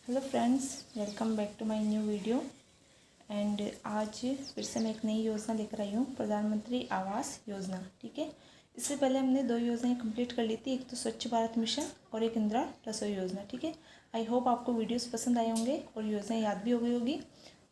Hello friends, welcome back to my new video. And आज फिर से मैं एक नई योजना लेकर आई हूँ, प्रधानमंत्री आवास योजना। ठीक है, इससे पहले हमने 2 योजनाएं कंप्लीट कर ली थी, एक तो स्वच्छ भारत मिशन और एक इंदिरा रसोई योजना। ठीक है, आई होप आपको वीडियोस पसंद आए होंगे और योजना याद भी हो गई होगी।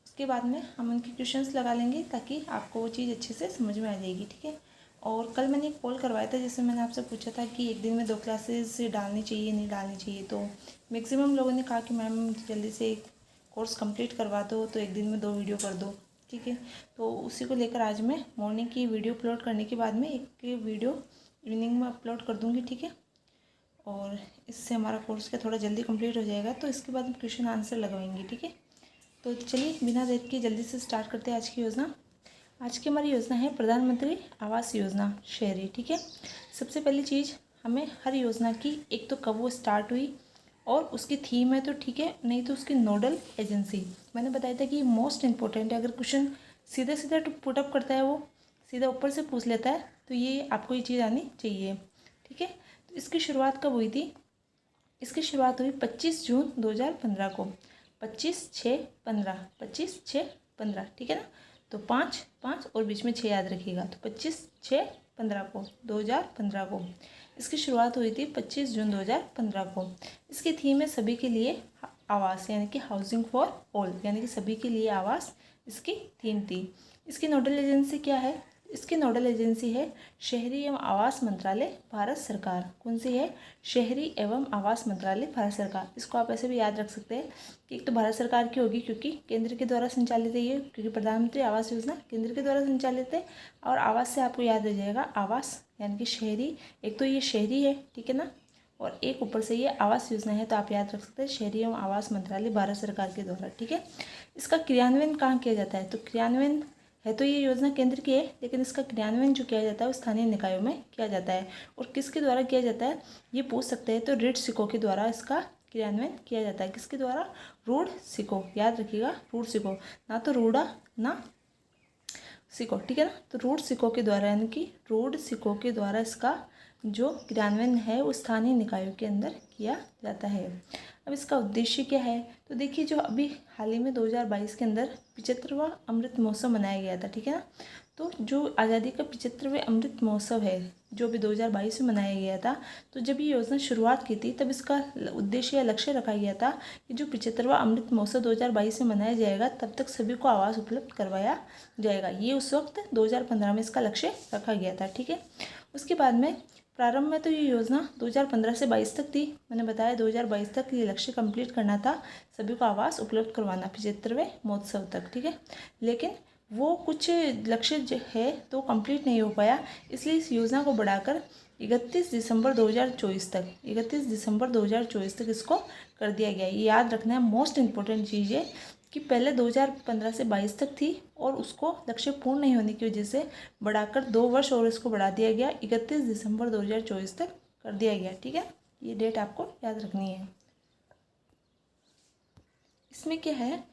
उसके बाद में हम उनके क्वेश्चंस लगा लेंगे ताकि आपको वो चीज़ अच्छे से समझ में आ जाएगी। ठीक है, और कल मैंने एक पोल करवाया था जिसमें मैंने आपसे पूछा था कि एक दिन में 2 क्लासेस डालनी चाहिए नहीं डालनी चाहिए, तो मैक्सिमम लोगों ने कहा कि मैम जल्दी से एक कोर्स कंप्लीट करवा दो, तो एक दिन में 2 वीडियो कर दो। ठीक है, तो उसी को लेकर आज मैं मॉर्निंग की वीडियो अपलोड करने के बाद में एक वीडियो इवनिंग में अपलोड कर दूँगी। ठीक है, और इससे हमारा कोर्स क्या थोड़ा जल्दी कंप्लीट हो जाएगा, तो इसके बाद हम क्वेश्चन आंसर लगवाएंगे। ठीक है, तो चलिए बिना देर के जल्दी से स्टार्ट करते हैं आज की योजना। आज की हमारी योजना है प्रधानमंत्री आवास योजना शहरी। ठीक है, सबसे पहली चीज़ हमें हर योजना की एक तो कब वो स्टार्ट हुई और उसकी थीम है तो ठीक है, नहीं तो उसकी नोडल एजेंसी। मैंने बताया था कि मोस्ट इम्पोर्टेंट है, अगर क्वेश्चन सीधा सीधा पुटअप करता है, वो सीधा ऊपर से पूछ लेता है, तो ये आपको ये चीज़ आनी चाहिए। ठीक है, तो इसकी शुरुआत कब हुई थी? इसकी शुरुआत हुई 25 जून 2015 को। 25/6/15 25/6/15। ठीक है ना, तो 5/5 और बीच में 6 याद रखिएगा, तो 25/6/15 को 2015 को इसकी शुरुआत हुई थी। 25 जून 2015 को इसकी थीम है सभी के लिए आवास, यानी कि हाउसिंग फॉर ऑल, यानी कि सभी के लिए आवास इसकी थीम थी। इसकी नोडल एजेंसी क्या है? इसकी नोडल एजेंसी है शहरी एवं आवास मंत्रालय, भारत सरकार। कौन सी है? शहरी एवं आवास मंत्रालय, भारत सरकार। इसको आप ऐसे भी याद रख सकते हैं कि एक तो भारत सरकार की होगी क्योंकि केंद्र के द्वारा संचालित है ये, क्योंकि प्रधानमंत्री आवास योजना केंद्र के द्वारा संचालित है। और आवास से आपको याद रह जाएगा आवास, यानी कि शहरी। एक तो ये शहरी है, ठीक है ना, और एक ऊपर से ये आवास योजना है, तो आप याद रख सकते हैं शहरी एवं आवास मंत्रालय, भारत सरकार के द्वारा। ठीक है, इसका क्रियान्वयन कहाँ किया जाता है? तो क्रियान्वयन है तो ये योजना केंद्र की है, लेकिन इसका क्रियान्वयन जो किया जाता है वो स्थानीय निकायों में किया जाता है। और किसके द्वारा किया जाता है ये पूछ सकते हैं, तो ऋण सिक्कों के द्वारा इसका क्रियान्वयन किया जाता है। किसके द्वारा? रूढ़ सिक्कों, याद रखिएगा, रूढ़ सिक्कों, ना तो रूढ़ा ना सिक्कों। ठीक है ना, तो रूढ़ सिक्कों के द्वारा, यानी कि रूढ़ सिक्कों के द्वारा इसका जो क्रियान्वयन है वो स्थानीय निकायों के अंदर किया जाता है। अब इसका उद्देश्य क्या है? तो देखिए, जो अभी हाल ही में 2022 के अंदर 75वां अमृत महोत्सव मनाया गया था। ठीक है ना, तो जो आज़ादी का 75वें अमृत महोत्सव है जो अभी 2022 में मनाया गया था, तो जब ये योजना शुरुआत की थी तब इसका उद्देश्य या लक्ष्य रखा गया था कि जो 75वां अमृत महोत्सव 2022 में मनाया जाएगा तब तक सभी को आवास उपलब्ध करवाया जाएगा। ये उस वक्त 2015 में इसका लक्ष्य रखा गया था। ठीक है, उसके बाद में प्रारंभ में तो ये योजना 2015 से 22 तक थी। मैंने बताया 2022 तक ये लक्ष्य कंप्लीट करना था, सभी को आवास उपलब्ध करवाना 75वें महोत्सव तक। ठीक है, लेकिन वो कुछ लक्ष्य जो है तो कंप्लीट नहीं हो पाया, इसलिए इस योजना को बढ़ाकर 31 दिसंबर 2024 तक 31 दिसंबर 2024 तक इसको कर दिया गया। ये याद रखना है, मोस्ट इम्पोर्टेंट चीज़ है कि पहले 2015 से 22 तक थी और उसको लक्ष्य पूर्ण नहीं होने की वजह से बढ़ाकर 2 वर्ष और इसको बढ़ा दिया गया, 31 दिसंबर 2024 तक कर दिया गया। ठीक है, ये डेट आपको याद रखनी है। इसमें क्या है?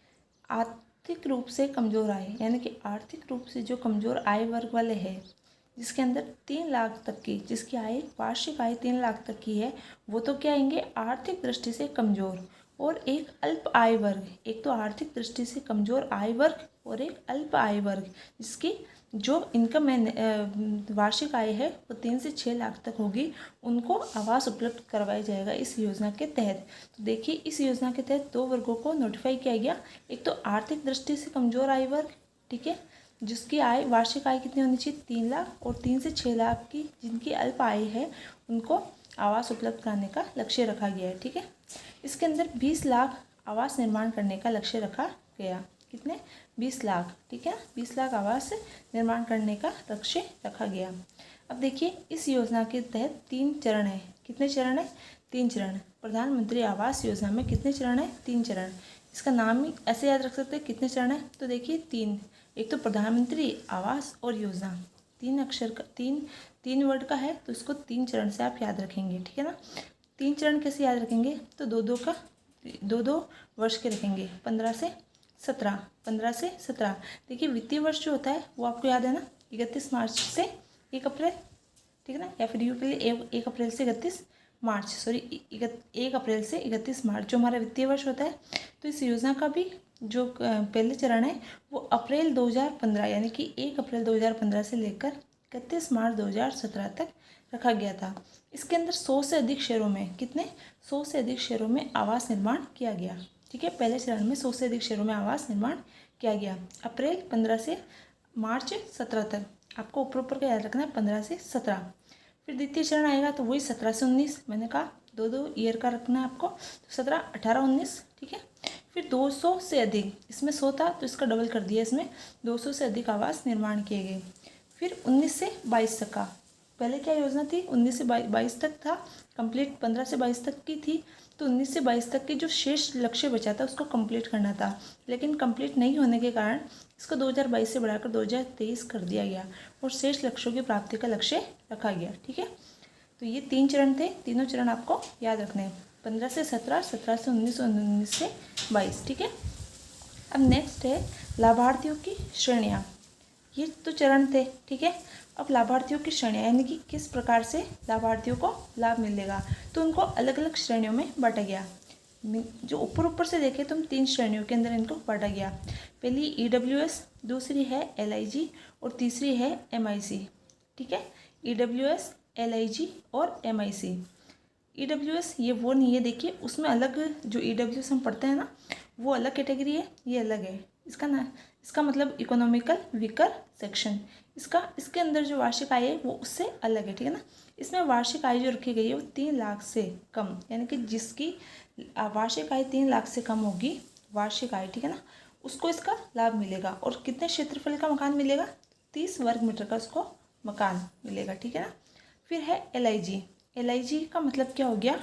आर्थिक रूप से कमज़ोर आय, यानी कि आर्थिक रूप से जो कमज़ोर आय वर्ग वाले हैं, जिसके अंदर 3 लाख तक की, जिसकी आय वार्षिक आय 3 लाख तक की है, वो तो क्या आएंगे? आर्थिक दृष्टि से कमज़ोर। और एक अल्प आय वर्ग, एक तो आर्थिक दृष्टि से कमज़ोर आय वर्ग और एक अल्प आय वर्ग, जिसकी जो इनकम वार्षिक आय है वो 3 से 6 लाख तक होगी, उनको आवास उपलब्ध करवाया जाएगा इस योजना के तहत। तो देखिए, इस योजना के तहत 2 वर्गों को नोटिफाई किया गया। एक तो आर्थिक दृष्टि से कमज़ोर आय वर्ग, ठीक है, जिसकी आय वार्षिक आय कितनी होनी चाहिए? 3 लाख, और 3 से 6 लाख की जिनकी अल्प आय है उनको आवास उपलब्ध कराने का लक्ष्य रखा गया है। ठीक है, इसके अंदर 20 लाख आवास निर्माण करने का लक्ष्य रखा गया। कितने? 20 लाख। ठीक है, 20 लाख आवास निर्माण करने का लक्ष्य रखा गया। अब देखिए, इस योजना के तहत 3 चरण है। कितने चरण है? 3 चरण। प्रधानमंत्री आवास योजना में कितने चरण है? 3 चरण। इसका नाम ही ऐसे याद रख सकते हैं, कितने चरण है? तो देखिए 3, एक तो प्रधानमंत्री आवास और योजना, 3 अक्षर का, 3 वर्ड का है, तो इसको 3 चरण से आप याद रखेंगे। ठीक है ना, 3 चरण कैसे याद रखेंगे? तो 2-2 वर्ष के रखेंगे, 15 से 17। देखिए, वित्तीय वर्ष जो होता है वो आपको याद है ना, 31 मार्च से 1 अप्रैल। ठीक है ना, या फिर यू के लिए 1 अप्रैल से 31 1 अप्रैल से 31 मार्च जो हमारा वित्तीय वर्ष होता है, तो इस योजना का भी जो पहले चरण है वो अप्रैल 2015 यानी कि 1 अप्रैल 2015 से लेकर 31 मार्च 2017 तक रखा गया था। इसके अंदर 100 से अधिक शहरों में 100 से अधिक शहरों में आवास निर्माण किया गया। ठीक है, पहले चरण में 100 से अधिक शहरों में आवास निर्माण किया गया अप्रैल 15 से मार्च 17 तक। आपको ऊपर का याद रखना है 15 से 17। फिर द्वितीय चरण आएगा तो वही 17 से 19, मैंने कहा दो ईयर का रखना है आपको, तो 17, 18, 19। ठीक है, फिर 200 से अधिक, इसमें 100 था तो इसका डबल कर दिया, इसमें 200 से अधिक आवास निर्माण किए गए। फिर 19 से 22 तक का, पहले क्या योजना थी 19 से 22 तक था कंप्लीट, 15 से 22 तक की थी, तो 19 से 22 तक की जो शेष लक्ष्य बचा था उसको कंप्लीट करना था, लेकिन कंप्लीट नहीं होने के कारण इसको 2022 से बढ़ाकर 2023 कर दिया गया और शेष लक्ष्यों की प्राप्ति का लक्ष्य रखा गया। ठीक है, तो ये 3 चरण थे, तीनों चरण आपको याद रखने हैं, 15 से 17, 17 से 19 और 19 से 22। ठीक है, अब नेक्स्ट है लाभार्थियों की श्रेणियाँ। ये तो चरण थे। ठीक है, अब लाभार्थियों की श्रेणियाँ यानी कि किस प्रकार से लाभार्थियों को लाभ मिलेगा, तो उनको अलग अलग श्रेणियों में बांटा गया। जो ऊपर से देखें तो 3 श्रेणियों के अंदर इनको बांटा गया। पहली EWS, दूसरी है LIG और तीसरी है MIC। ठीक है, EWS, LIG और MIC। EWS ये वो नहीं है, देखिए उसमें अलग, जो EWS हम पढ़ते हैं ना वो अलग कैटेगरी है, ये अलग है। इसका मतलब इकोनॉमिकल वीकर सेक्शन, इसके अंदर जो वार्षिक आय है वो उससे अलग है। ठीक है ना, इसमें वार्षिक आय जो रखी गई है वो 3 लाख से कम, यानी कि जिसकी वार्षिक आय 3 लाख से कम होगी वार्षिक आय, ठीक है ना, उसको इसका लाभ मिलेगा। और कितने क्षेत्रफल का मकान मिलेगा, 30 वर्ग मीटर का उसको मकान मिलेगा। ठीक है ना, फिर है LIG का मतलब क्या हो गया,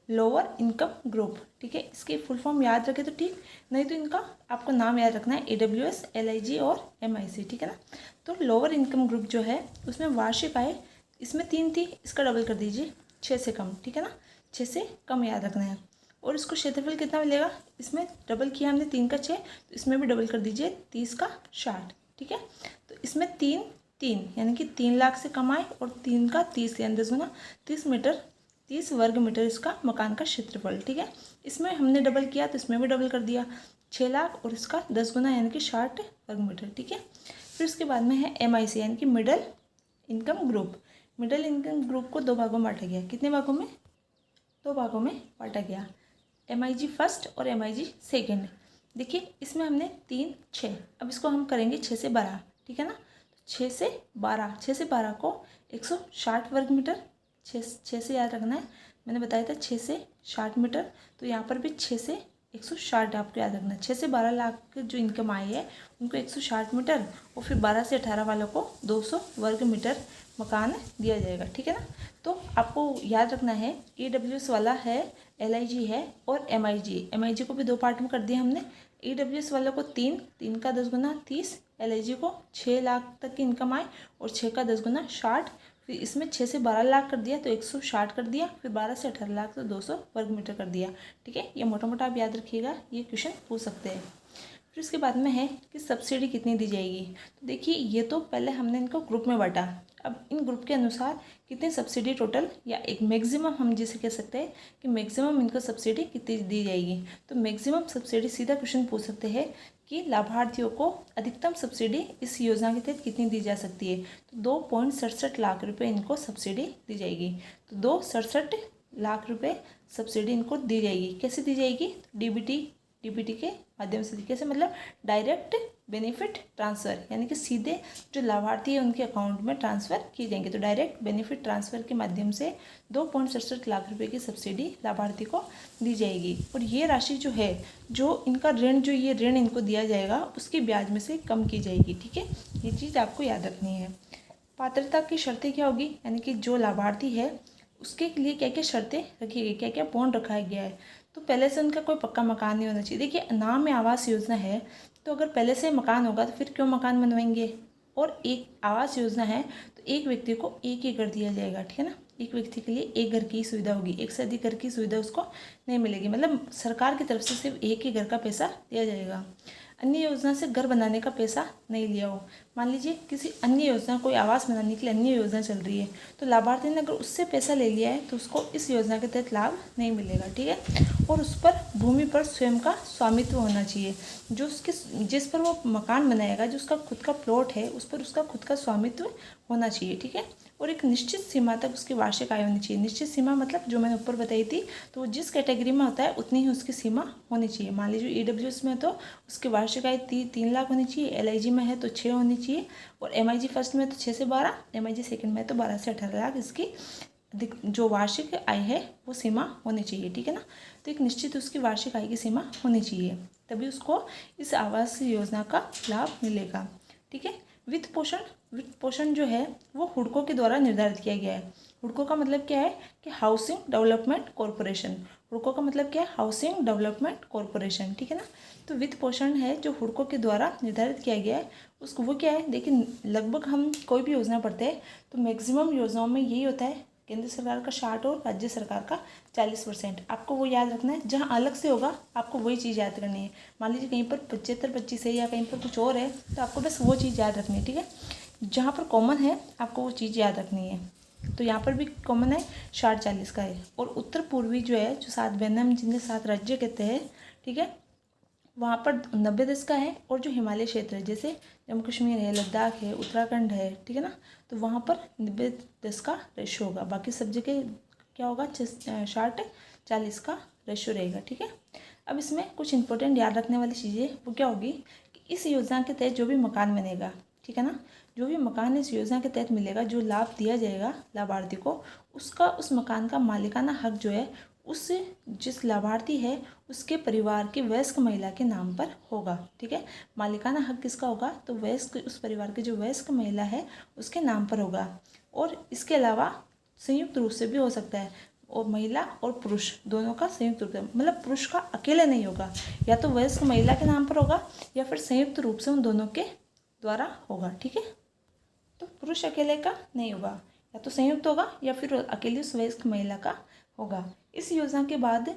लोअर इनकम ग्रुप। ठीक है, इसकी फुल फॉर्म याद रखें तो ठीक, नहीं तो इनका आपको नाम याद रखना है, EWS, LIG और MIC। ठीक है ना, तो लोअर इनकम ग्रुप जो है उसमें वार्षिक आय, इसमें 3 थी, इसका डबल कर दीजिए 6 से कम। ठीक है ना, 6 से कम याद रखना है। और इसको क्षेत्रफल कितना मिलेगा, इसमें डबल किया हमने 3 का 6, तो इसमें भी डबल कर दीजिए 30 का 60। ठीक है, तो इसमें 3 यानी कि 3 लाख से कम आए और 3 का 30 यानी 10 गुना 30 वर्ग मीटर इसका मकान का क्षेत्रफल। ठीक है, इसमें हमने डबल किया तो इसमें भी डबल कर दिया 6 लाख और इसका 10 गुना यानी कि 60 वर्ग मीटर। ठीक है, फिर उसके बाद में है MIC यानी कि middle income group. Middle income group को 2 भागों में बांटा गया। कितने भागों में, 2 भागों में बांटा गया, MIG फर्स्ट और MIG सेकेंड। देखिए इसमें हमने 3, 6, अब इसको हम करेंगे 6 से 12। ठीक है ना, 6 से 12 को 160 वर्ग मीटर, 6 से याद रखना है, मैंने बताया था 6 से 60 मीटर, तो यहाँ पर भी 6 से 160 आपको याद रखना है। 6 से 12 लाख जो इनकम आई है उनको 160 मीटर और फिर 12 से 18 वालों को 200 वर्ग मीटर मकान दिया जाएगा। ठीक है ना, तो आपको याद रखना है EWS वाला है, LIG है और MIG को भी 2 पार्ट में कर दिया हमने। EWS वालों को 3 का 10 गुना 30, LIG को 6 लाख तक की इनकम आए और 6 का 10 गुना 60, फिर इसमें 6 से 12 लाख कर दिया तो 160 कर दिया, फिर 12 से 18 लाख तो 200 वर्ग मीटर कर दिया। ठीक है, ये मोटा मोटा आप याद रखिएगा, ये क्वेश्चन पूछ सकते हैं। फिर उसके बाद में है कि सब्सिडी कितनी दी जाएगी। तो देखिए ये तो पहले हमने इनको ग्रुप में बांटा, अब इन ग्रुप के अनुसार कितनी सब्सिडी टोटल या एक मैक्सिमम हम जिसे कह सकते हैं कि मैक्सिमम इनको सब्सिडी कितनी दी जाएगी। तो मैक्सिमम सब्सिडी सीधा क्वेश्चन पूछ सकते हैं कि लाभार्थियों को अधिकतम सब्सिडी इस योजना के तहत कितनी दी जा सकती है। तो 2.67 लाख रुपए इनको सब्सिडी दी जाएगी। तो 2.67 लाख रुपए सब्सिडी इनको दी जाएगी। कैसे दी जाएगी, डीबीटी के माध्यम से। कैसे मतलब डायरेक्ट बेनिफिट ट्रांसफ़र, यानी कि सीधे जो लाभार्थी है उनके अकाउंट में ट्रांसफ़र किए जाएंगे। तो डायरेक्ट बेनिफिट ट्रांसफ़र के माध्यम से 2.67 लाख रुपए की सब्सिडी लाभार्थी को दी जाएगी। और ये राशि जो है, जो इनका ऋण, जो ये ऋण इनको दिया जाएगा उसकी ब्याज में से कम की जाएगी। ठीक है, ये चीज़ आपको याद रखनी है। पात्रता की शर्तें क्या होगी, यानी कि जो लाभार्थी है उसके लिए क्या क्या शर्तें रखी गई, क्या क्या बॉन्ड रखा गया है। तो पहले से उनका कोई पक्का मकान नहीं होना चाहिए। देखिए नाम में आवास योजना है, तो अगर पहले से मकान होगा तो फिर क्यों मकान बनवाएंगे। और एक आवास योजना है तो एक व्यक्ति को एक ही घर दिया जाएगा। ठीक है ना, एक व्यक्ति के लिए एक घर की सुविधा होगी, एक से अधिक घर की सुविधा उसको नहीं मिलेगी। मतलब सरकार की तरफ से सिर्फ एक ही घर का पैसा दिया जाएगा। अन्य योजना से घर बनाने का पैसा नहीं लिया हो। मान लीजिए किसी अन्य योजना, कोई आवास बनाने के लिए अन्य योजना चल रही है, तो लाभार्थी ने अगर उससे पैसा ले लिया है तो उसको इस योजना के तहत लाभ नहीं मिलेगा, ठीक है। और उस पर भूमि पर स्वयं का स्वामित्व होना चाहिए। जो उसके जिस पर वो मकान बनाएगा, जो उसका खुद का प्लॉट है, उस पर उसका खुद का स्वामित्व होना चाहिए, ठीक है। और एक निश्चित सीमा तक उसकी वार्षिक आय होनी चाहिए। निश्चित सीमा मतलब जो मैंने ऊपर बताई थी, तो वो जिस कैटेगरी में होता है उतनी ही उसकी सीमा होनी चाहिए। मान लीजिए EWS में तो उसकी वार्षिक आय 3 लाख होनी चाहिए, LIG में है तो 6 होनी चाहिए, और MIG फर्स्ट में तो 6 से 12, MIG सेकंड में तो 12 से 18 लाख इसकी अधिक जो वार्षिक आय है वो सीमा होनी चाहिए, ठीक है ना। तो एक निश्चित उसकी वार्षिक आय की सीमा होनी चाहिए, तभी उसको इस आवास योजना का लाभ मिलेगा, ठीक है। वित्त पोषण जो है वो हुडको के द्वारा निर्धारित किया गया है। हुडको का मतलब क्या है कि हाउसिंग डेवलपमेंट कॉरपोरेशन। हुडको का मतलब क्या है, हाउसिंग डेवलपमेंट कॉरपोरेशन, ठीक है ना। तो वित्त पोषण है जो हुडको के द्वारा निर्धारित किया गया है, उसको वो क्या है, देखिए लगभग हम कोई भी योजना पढ़ते हैं तो मैक्सिमम योजनाओं में यही होता है, केंद्र सरकार का 60 और राज्य सरकार का 40%। आपको वो याद रखना है, जहाँ अलग से होगा आपको वही चीज़ याद करनी है। मान लीजिए कहीं पर 75-25 है या कहीं पर कुछ और है, तो आपको बस वो चीज़ याद रखनी है, ठीक है। जहाँ पर कॉमन है आपको वो चीज़ याद रखनी है। तो यहाँ पर भी कॉमन है 60-40 का है। और उत्तर पूर्वी जो है, जो 7 बहनें हम जिन्हें 7 राज्य कहते हैं, ठीक है, वहाँ पर 90-10 का है। और जो हिमालय क्षेत्र है, जैसे जम्मू कश्मीर है, लद्दाख है, उत्तराखंड है, ठीक है ना, तो वहाँ पर 90-10 का रेशो होगा। बाकी सब जगह क्या होगा, 60-40 का रेशो रहेगा, ठीक है। अब इसमें कुछ इंपॉर्टेंट याद रखने वाली चीज़ें वो क्या होगी कि इस योजना के तहत जो भी मकान बनेगा, ठीक है ना, जो भी मकान इस योजना के तहत मिलेगा, जो लाभ दिया जाएगा लाभार्थी को, उसका उस मकान का मालिकाना हक जो है उस जिस लाभार्थी है उसके परिवार की वयस्क महिला के नाम पर होगा, ठीक है। मालिकाना हक किसका होगा, तो वयस्क, उस परिवार की जो वयस्क महिला है उसके नाम पर होगा। और इसके अलावा संयुक्त रूप से भी हो सकता है, और महिला और पुरुष दोनों का संयुक्त रूप से, मतलब पुरुष का अकेले नहीं होगा, या तो वयस्क महिला के नाम पर होगा या फिर संयुक्त रूप से उन दोनों के द्वारा होगा, ठीक है। तो पुरुष अकेले का नहीं होगा, या तो संयुक्त होगा या फिर अकेली उस वयस्क महिला का होगा। इस योजना के बाद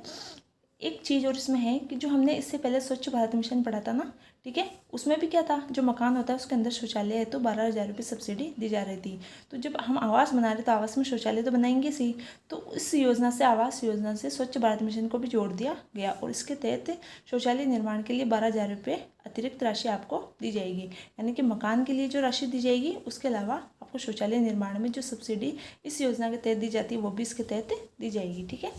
एक चीज़ और इसमें है कि जो हमने इससे पहले स्वच्छ भारत मिशन पढ़ा था ना, ठीक है, उसमें भी क्या था, जो मकान होता है उसके अंदर शौचालय है तो 12,000 रुपये सब्सिडी दी जा रही थी। तो जब हम आवास बना रहे तो आवास में शौचालय तो बनाएंगे सी, तो इस योजना से, आवास योजना से स्वच्छ भारत मिशन को भी जोड़ दिया गया, और इसके तहत शौचालय निर्माण के लिए 12,000 रुपये अतिरिक्त राशि आपको दी जाएगी। यानी कि मकान के लिए जो राशि दी जाएगी उसके अलावा आपको शौचालय निर्माण में जो सब्सिडी इस योजना के तहत दी जाती है वो भी इसके तहत दी जाएगी, ठीक है।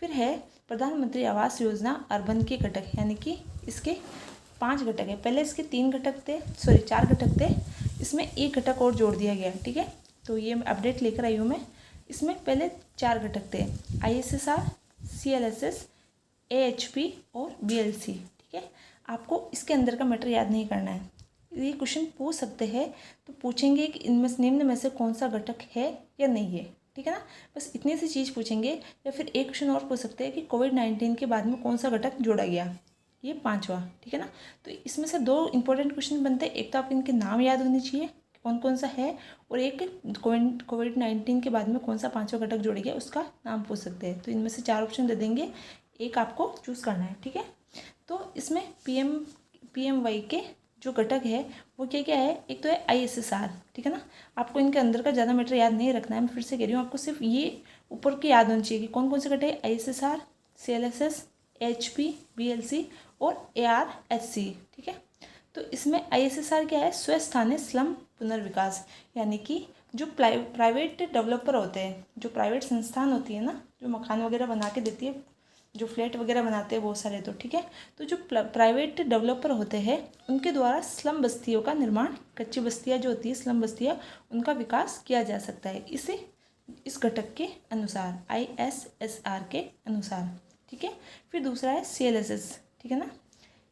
फिर है प्रधानमंत्री आवास योजना अर्बन के घटक, यानी कि इसके 5 घटक है। पहले इसके 4 घटक थे, इसमें एक घटक और जोड़ दिया गया, ठीक है। तो ये अपडेट लेकर आई हूँ मैं। इसमें पहले 4 घटक थे, ISSR, CLSS, AHP और BLC, ठीक है। आपको इसके अंदर का मैटर याद नहीं करना है। ये क्वेश्चन पूछ सकते हैं, तो पूछेंगे कि इनमें निम्न में से कौन सा घटक है या नहीं है, ठीक है ना, बस इतनी सी चीज़ पूछेंगे। या फिर एक क्वेश्चन और पूछ सकते हैं कि कोविड-19 के बाद में कौन सा घटक जोड़ा गया, ये 5वां, ठीक है ना। तो इसमें से 2 इंपॉर्टेंट क्वेश्चन बनते हैं, एक तो आपको इनके नाम याद होने चाहिए कौन कौन सा है, और एक कोविड-19 के बाद में कौन सा 5वां घटक जोड़ा गया उसका नाम पूछ सकते हैं। तो इनमें से 4 ऑप्शन दे देंगे, एक आपको चूज़ करना है, ठीक है। तो इसमें PMY के जो घटक है वो क्या क्या है, एक तो है ISSR, ठीक है ना। आपको इनके अंदर का ज़्यादा मैटर याद नहीं रखना है, मैं फिर से कह रही हूँ, आपको सिर्फ ये ऊपर के याद होनी चाहिए कि कौन कौन से घटक है, ISSR, CLSS, HP, BLC और ARHC, ठीक है। तो इसमें ISSR क्या है, स्वस्थानीय स्लम पुनर्विकास, यानी कि जो प्राइवेट डेवलपर होते हैं, जो प्राइवेट संस्थान होती है ना, जो मकान वगैरह बना के देती है, जो फ्लैट वगैरह बनाते हैं बहुत सारे, तो ठीक है। तो जो प्राइवेट डेवलपर होते हैं उनके द्वारा स्लम बस्तियों का निर्माण, कच्ची बस्तियाँ जो होती है स्लम बस्तियाँ, उनका विकास किया जा सकता है इसे इस घटक के अनुसार, ISSR के अनुसार, ठीक है। फिर दूसरा है CLSS, ठीक है ना।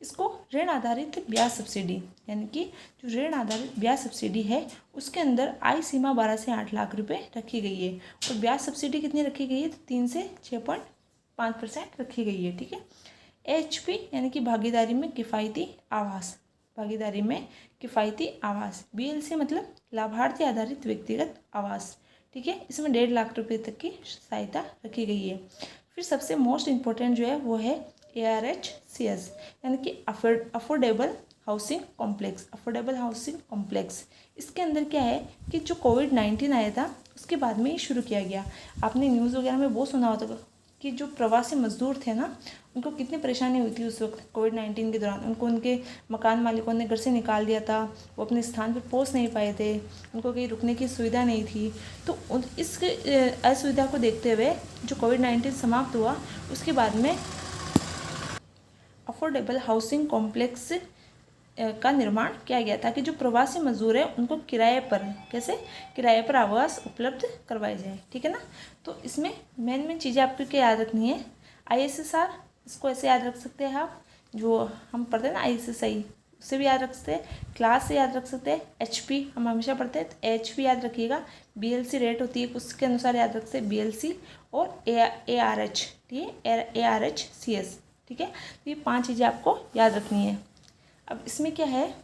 इसको ऋण आधारित ब्याज सब्सिडी, यानी कि जो ऋण आधारित ब्याज सब्सिडी है उसके अंदर आय सीमा 12 से 8 लाख रुपए रखी गई है, और ब्याज सब्सिडी कितनी रखी गई है, तो 3 से 6.5% रखी गई है, ठीक है। AHP यानी कि भागीदारी में किफ़ायती आवास, भागीदारी में किफ़ायती आवास। BLC मतलब लाभार्थी आधारित व्यक्तिगत आवास, ठीक है। इसमें 1.5 लाख रुपए तक की सहायता रखी गई है। फिर सबसे मोस्ट इम्पोर्टेंट जो है वो है ARHCS, यानी कि affordable housing complex, affordable housing complex. इसके अंदर क्या है कि जो कोविड-19 आया था उसके बाद में ये शुरू किया गया। आपने न्यूज़ वगैरह में बहुत सुना होता कि जो प्रवासी मजदूर थे ना, उनको कितनी परेशानी हुई थी उस वक्त कोविड-19 के दौरान। उनको उनके मकान मालिकों ने घर से निकाल दिया था, वो अपने स्थान पर पहुंच नहीं पाए थे, उनको कहीं रुकने की सुविधा नहीं थी। तो इस असुविधा को देखते हुए जो कोविड-19 समाप्त हुआ उसके बाद में अफोर्डेबल हाउसिंग कॉम्प्लेक्स का निर्माण किया गया ताकि जो प्रवासी मजदूर है उनको किराए पर, कैसे किराए पर आवास उपलब्ध करवाए जाए, ठीक है ना। तो इसमें मेन चीज़ें आपको क्या याद रखनी है, ISSR, इसको ऐसे याद रख सकते हैं आप, जो हम पढ़ते हैं ना ISSI, उससे भी याद रख सकते हैं, क्लास से याद रख सकते हैं, HP हम हमेशा पढ़ते हैं तो HP याद रखिएगा, BLC रेट होती है उसके अनुसार याद रख सकते हैं BLC, और ARH, ठीक है, ARHCS, ठीक है। तो ये 5 चीज़ें आपको याद रखनी है। अब इसमें क्या है,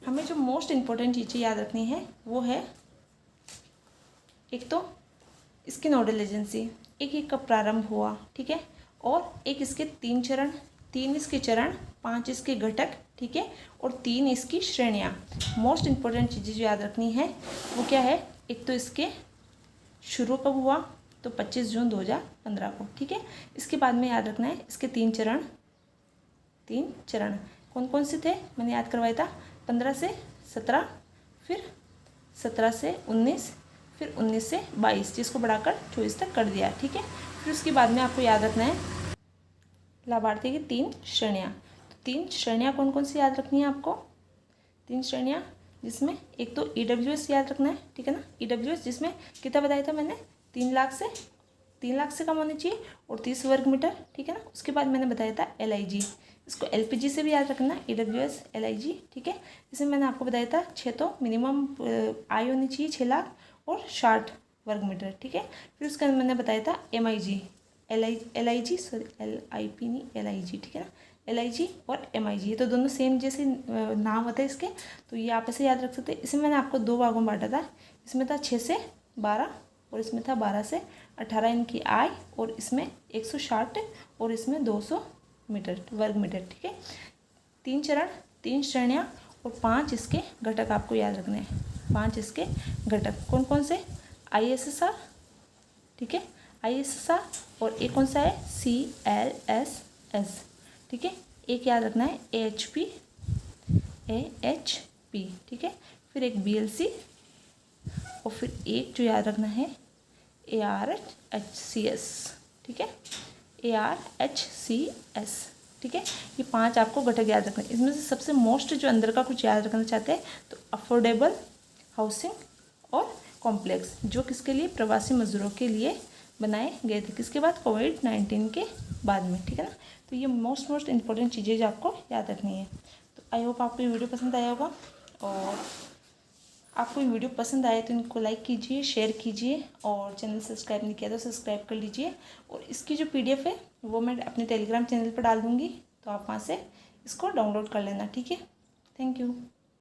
हमें जो मोस्ट इम्पोर्टेंट चीज़ें याद रखनी है वो है, एक तो इसकी नोडल एजेंसी, एक कब प्रारंभ हुआ, ठीक है, और एक इसके 3 चरण, 3 इसके चरण, 5 इसके घटक, ठीक है, और 3 इसकी श्रेणियाँ। मोस्ट इम्पोर्टेंट चीज़ें जो याद रखनी है वो क्या है, एक तो इसके शुरू कब हुआ, तो 25 जून 2015 को, ठीक है। इसके बाद में याद रखना है इसके 3 चरण, 3 चरण कौन कौन से थे, मैंने याद करवाया था, 15 से 17, फिर 17 से 19, फिर 19 से 22, जिसको बढ़ाकर 24 तक कर दिया, ठीक है। फिर उसके बाद में आपको याद रखना है लाभार्थी की 3 श्रेणियाँ। तो 3 श्रेणियाँ कौन कौन सी याद रखनी है आपको, 3 श्रेणियाँ, जिसमें एक तो EWS याद रखना है, ठीक है ना, EWS जिसमें कितना बताया था मैंने, 3 लाख से कम होनी चाहिए और 30 वर्ग मीटर, ठीक है ना। उसके बाद मैंने बताया था LIG, इसको LPG से भी याद रखना है, EWS LIG, ठीक है। इसमें मैंने आपको बताया था 6 तो मिनिमम आय होनी चाहिए 6 लाख और 60 वर्ग मीटर, ठीक है। फिर उसके अंदर मैंने बताया था MIG, LIG सॉरी LIP नहीं LIG, ठीक है ना, LIG और MIG, ये तो दोनों सेम जैसे नाम होते हैं इसके, तो ये आप ऐसे याद रख सकते हैं। इसमें मैंने आपको 2 भागों में बांटा था, इसमें था 6 से 12 और इसमें था 12 से 18 इनकी आय, और इसमें 160 और इसमें 200 मीटर वर्ग मीटर, ठीक है। 3 चरण, 3 श्रेणियाँ और 5 इसके घटक आपको याद रखने हैं। 5 इसके घटक कौन कौन से, ISSR, ठीक है, ISSR, और एक कौन सा है CLSS, ठीक है। एक याद रखना है AHP, ठीक है। फिर एक BLC, और फिर एक जो याद रखना है ARHCS, ठीक है, ARHCS, ठीक है। ये 5 आपको घटक याद रखना है। इसमें से सबसे मोस्ट जो अंदर का कुछ याद रखना चाहते हैं तो अफोर्डेबल हाउसिंग और कॉम्प्लेक्स, जो किसके लिए, प्रवासी मजदूरों के लिए बनाए गए थे, किसके बाद, कोविड-19 के बाद में, ठीक है ना। तो ये मोस्ट इंपॉर्टेंट चीज़ें जो आपको याद रखनी है। तो आई होप आपको ये वीडियो पसंद आया होगा, और आपको ये वीडियो पसंद आए तो इनको लाइक कीजिए, शेयर कीजिए, और चैनल सब्सक्राइब नहीं किया तो सब्सक्राइब कर लीजिए। और इसकी जो PDF है वो मैं अपने टेलीग्राम चैनल पर डाल दूँगी, तो आप वहाँ से इसको डाउनलोड कर लेना, ठीक है। Thank you.